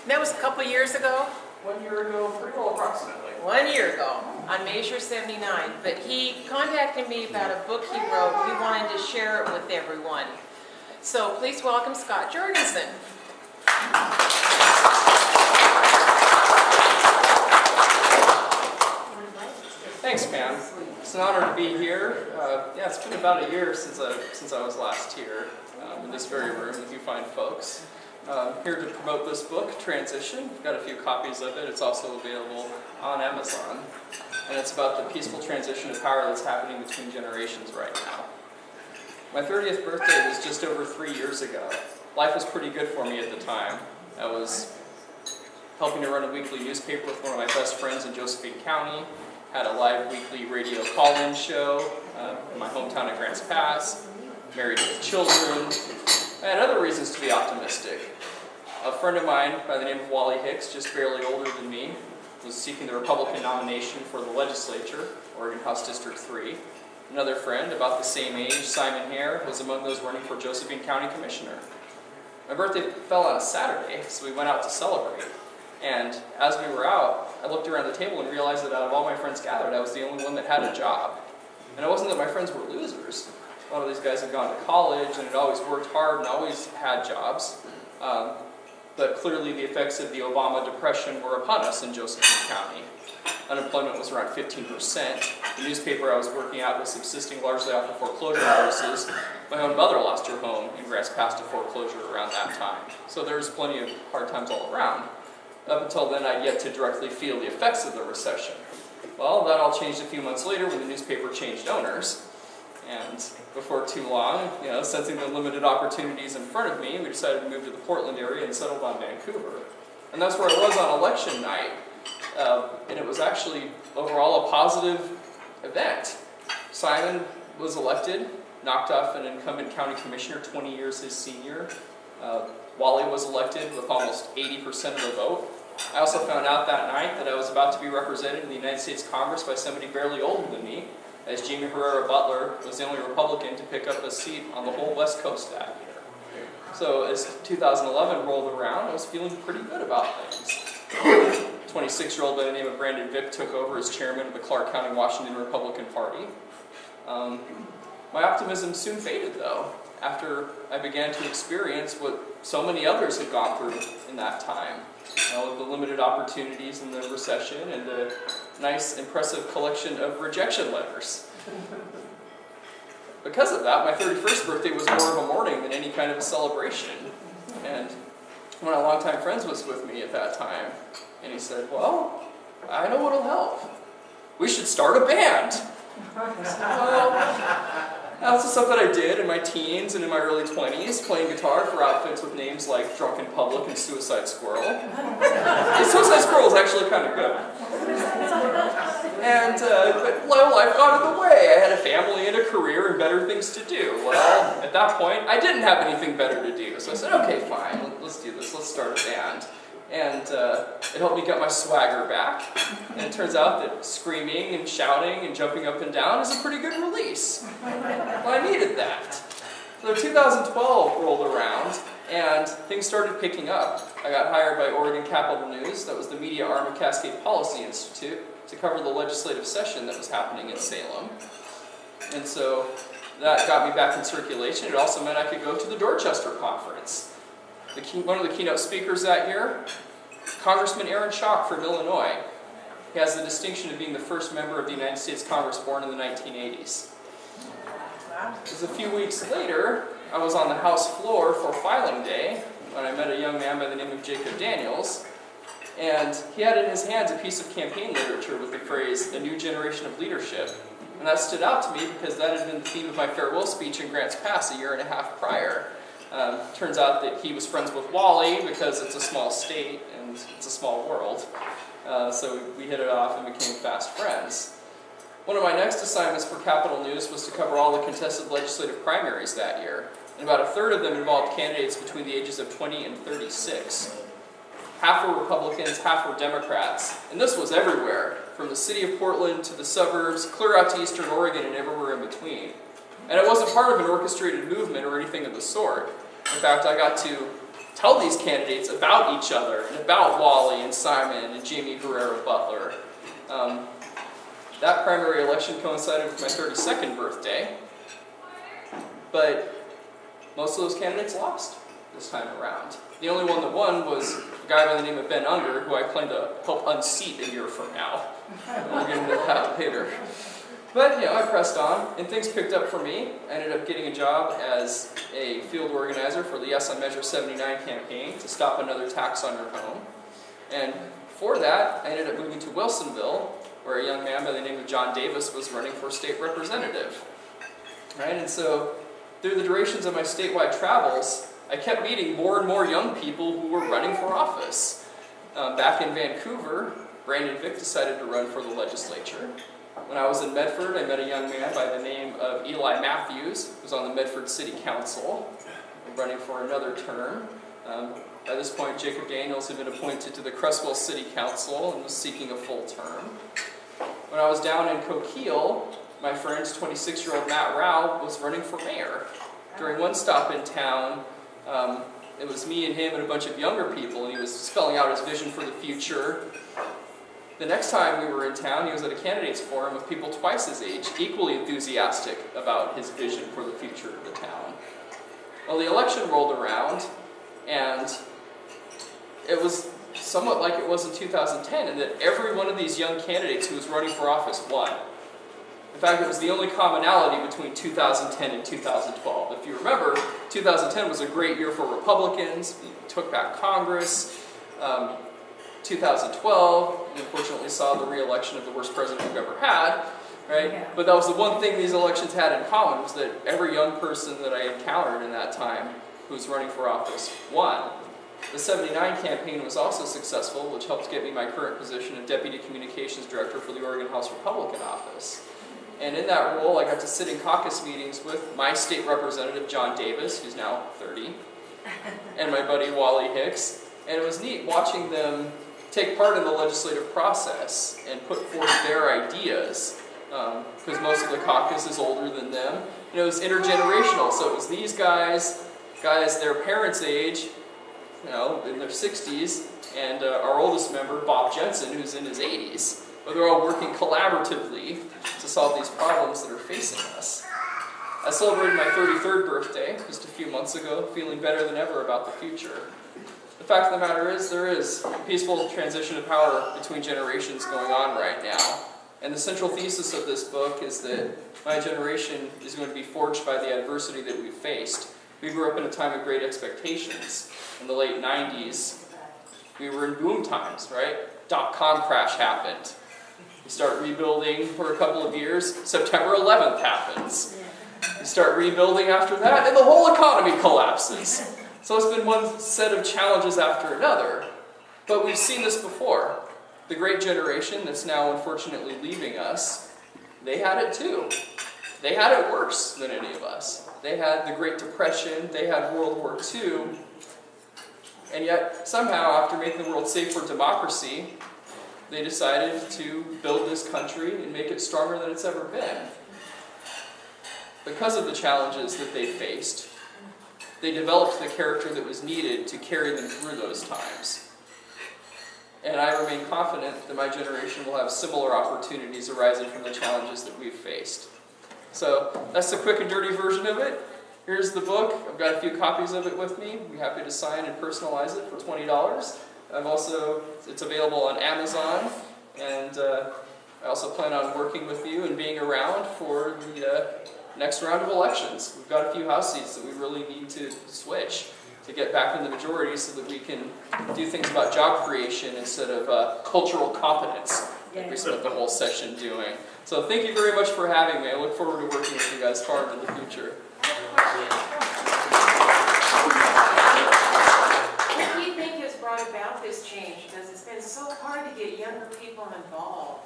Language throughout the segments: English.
That was a couple years ago. 1 year ago, pretty well approximately. 1 year ago, on Measure 79. But he contacted me about a book he wrote. He wanted to share it with everyone. So please welcome Scott Jorganson. Thanks, Pam. It's an honor to be here. It's been about a year since I was last here in this very room with you fine folks. Here to promote this book, Transition. We've got a few copies of it. It's also available on Amazon. And it's about the peaceful transition of power that's happening between generations right now. My 30th birthday was just over 3 years ago. Life was pretty good for me at the time. I was helping to run a weekly newspaper with one of my best friends in Josephine County, had a live weekly radio call-in show in my hometown of Grants Pass, married with children. I had other reasons to be optimistic. A friend of mine by the name of Wally Hicks, just barely older than me, was seeking the Republican nomination for the legislature, Oregon House District 3. Another friend, about the same age, Simon Hare, was among those running for Josephine County Commissioner. My birthday fell on a Saturday, so we went out to celebrate. And as we were out, I looked around the table and realized that out of all my friends gathered, I was the only one that had a job. And it wasn't that my friends were losers. A lot of these guys had gone to college and had always worked hard and always had jobs. But clearly the effects of the Obama depression were upon us in Josephine County. Unemployment was around 15%. The newspaper I was working at was subsisting largely off of foreclosure notices. My own mother lost her home in Grants Pass to foreclosure around that time. So there was plenty of hard times all around. Up until then, I'd yet to directly feel the effects of the recession. Well, that all changed a few months later when the newspaper changed owners. And before too long, sensing the limited opportunities in front of me, we decided to move to the Portland area and settled on Vancouver. And that's where I was on election night. And it was actually overall a positive event. Simon was elected, knocked off an incumbent county commissioner 20 years his senior. Wally was elected with almost 80% of the vote. I also found out that night that I was about to be represented in the United States Congress by somebody barely older than me, as Jamie Herrera Butler was the only Republican to pick up a seat on the whole West Coast that year. So as 2011 rolled around, I was feeling pretty good about things. 26-year-old by the name of Brandon Vick took over as chairman of the Clark County, Washington Republican Party. My optimism soon faded, though, after I began to experience what so many others had gone through in that time. With the limited opportunities in the recession and the nice, impressive collection of rejection letters. Because of that, my 31st birthday was more of a mourning than any kind of a celebration. And one of my longtime friends was with me at that time, and he said, "Well, I know what'll help. We should start a band." I said, "Well, that's the stuff that I did in my teens and in my early 20s, playing guitar for outfits with names like Drunken Public and Suicide Squirrel." Suicide Squirrel is actually kind of good. But life got in the way. I had a family and a career and better things to do. Well, at that point, I didn't have anything better to do. So I said, okay, fine, let's do this. Let's start a band. And it helped me get my swagger back. And it turns out that screaming and shouting and jumping up and down is a pretty good release. Well, I needed that. So 2012 rolled around, and things started picking up. I got hired by Oregon Capital News, that was the media arm of Cascade Policy Institute, to cover the legislative session that was happening in Salem. And so that got me back in circulation. It also meant I could go to the Dorchester Conference. One of the keynote speakers that year, Congressman Aaron Schock from Illinois. He has the distinction of being the first member of the United States Congress born in the 1980s. Just a few weeks later, I was on the House floor for filing day when I met a young man by the name of Jacob Daniels, and he had in his hands a piece of campaign literature with the phrase, "A New Generation of Leadership." And that stood out to me because that had been the theme of my farewell speech in Grants Pass a year and a half prior. Turns out that he was friends with Wally because it's a small state and it's a small world. So we hit it off and became fast friends. One of my next assignments for Capital News was to cover all the contested legislative primaries that year. And about a third of them involved candidates between the ages of 20 and 36. Half were Republicans, half were Democrats. And this was everywhere, from the city of Portland to the suburbs, clear out to eastern Oregon and everywhere in between. And it wasn't part of an orchestrated movement or anything of the sort. In fact, I got to tell these candidates about each other and about Wally and Simon and Jamie Herrera Butler. That primary election coincided with my 32nd birthday, but most of those candidates lost this time around. The only one that won was a guy by the name of Ben Unger, who I plan to help unseat a year from now. We'll get into that later. But, I pressed on, and things picked up for me. I ended up getting a job as a field organizer for the Yes on Measure 79 campaign to stop another tax on your home. And for that, I ended up moving to Wilsonville, where a young man by the name of John Davis was running for state representative. Right? And so, through the durations of my statewide travels, I kept meeting more and more young people who were running for office. Back in Vancouver, Brandon Vick decided to run for the legislature. When I was in Medford, I met a young man by the name of Eli Matthews, who was on the Medford City Council, running for another term. By this point, Jacob Daniels had been appointed to the Cresswell City Council and was seeking a full term. When I was down in Coquille, my friend's 26-year-old Matt Rao was running for mayor. During one stop in town, it was me and him and a bunch of younger people, and he was spelling out his vision for the future. The next time we were in town, he was at a candidates forum of people twice his age, equally enthusiastic about his vision for the future of the town. Well, the election rolled around, and it was somewhat like it was in 2010, in that every one of these young candidates who was running for office won. In fact, it was the only commonality between 2010 and 2012. If you remember, 2010 was a great year for Republicans. We took back Congress. 2012, we unfortunately saw the re-election of the worst president we've ever had, right? Yeah. But that was the one thing these elections had in common, was that every young person that I encountered in that time who was running for office won. The 79 campaign was also successful, which helped get me my current position of Deputy Communications Director for the Oregon House Republican Office. And in that role, I got to sit in caucus meetings with my state representative, John Davis, who's now 30, and my buddy Wally Hicks. And it was neat watching them take part in the legislative process and put forth their ideas, because most of the caucus is older than them. It was intergenerational, so it was these guys their parents' age, in their 60s, and our oldest member, Bob Jensen, who's in his 80s. But they're all working collaboratively to solve these problems that are facing us. I celebrated my 33rd birthday just a few months ago, feeling better than ever about the future. The fact of the matter is, there is a peaceful transition of power between generations going on right now. And the central thesis of this book is that my generation is going to be forged by the adversity that we've faced. We grew up in a time of great expectations. In the late 90s, we were in boom times, right? .com crash happened. We start rebuilding for a couple of years. September 11th happens. We start rebuilding after that, and the whole economy collapses. So it's been one set of challenges after another. But we've seen this before. The great generation that's now unfortunately leaving us, they had it too. They had it worse than any of us. They had the Great Depression, they had World War II, and yet somehow, after making the world safe for democracy, they decided to build this country and make it stronger than it's ever been. Because of the challenges that they faced, they developed the character that was needed to carry them through those times. And I remain confident that my generation will have similar opportunities arising from the challenges that we've faced. So that's the quick and dirty version of it. Here's the book. I've got a few copies of it with me. I'd be happy to sign and personalize it for $20. It's available on Amazon, and I also plan on working with you and being around for the next round of elections. We've got a few House seats that we really need to switch to get back in the majority so that we can do things about job creation instead of cultural competence, like we spent the whole session doing. So thank you very much for having me. I look forward to working with you guys far into the future. What do you think has brought about this change? Because it's been so hard to get younger people involved.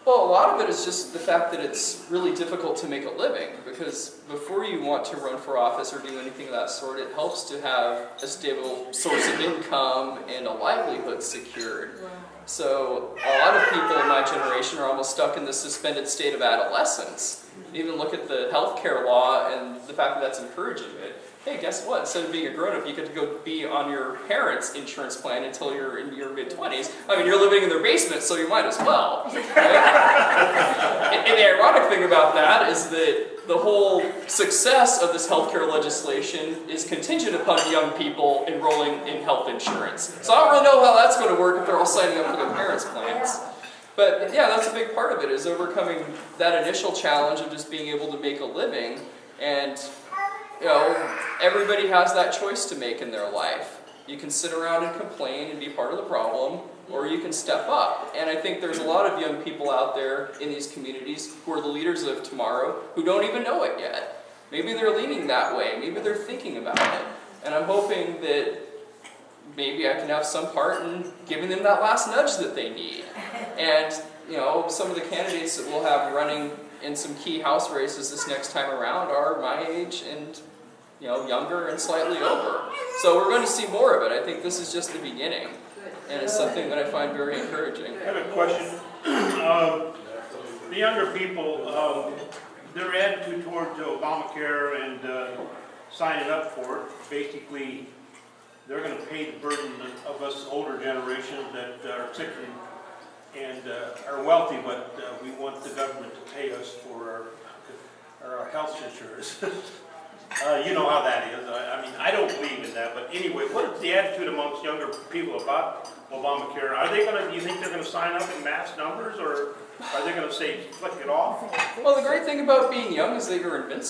Well, a lot of it is just the fact that it's really difficult to make a living, because before you want to run for office or do anything of that sort, it helps to have a stable source of income and a livelihood secured. Wow. So a lot of people in my generation are almost stuck in the suspended state of adolescence. Even look at the healthcare law and the fact that that's encouraging it. hey, guess what? Instead of being a grown-up, you get to go be on your parents' insurance plan until you're in your mid-20s. I mean, you're living in their basement, so you might as well. Right? And the ironic thing about that is that the whole success of this healthcare legislation is contingent upon young people enrolling in health insurance. So I don't really know how that's going to work if they're all signing up for their parents' plans. But yeah, that's a big part of it, is overcoming that initial challenge of just being able to make a living. And you know, everybody has that choice to make in their life. You can sit around and complain and be part of the problem, or you can step up. And I think there's a lot of young people out there in these communities who are the leaders of tomorrow who don't even know it yet. Maybe they're leaning that way, maybe they're thinking about it. And I'm hoping that maybe I can have some part in giving them that last nudge that they need. And you know, some of the candidates that we'll have running in some key House races this next time around are my age and you know, younger and slightly over. So we're going to see more of it. I think this is just the beginning, and it's something that I find very encouraging. I have a question. The younger people, their attitude towards Obamacare and signing up for it, basically, they're going to pay the burden of us older generations that are sick and are wealthy, but we want the government to pay us for our health insurance. You know how that is. I mean, I don't believe in that, but anyway, what is the attitude amongst younger people about Obamacare? Are they going to, do you think they're going to sign up in mass numbers, or are they going to say, flick it off? Well, the great thing about being young is that you're invincible.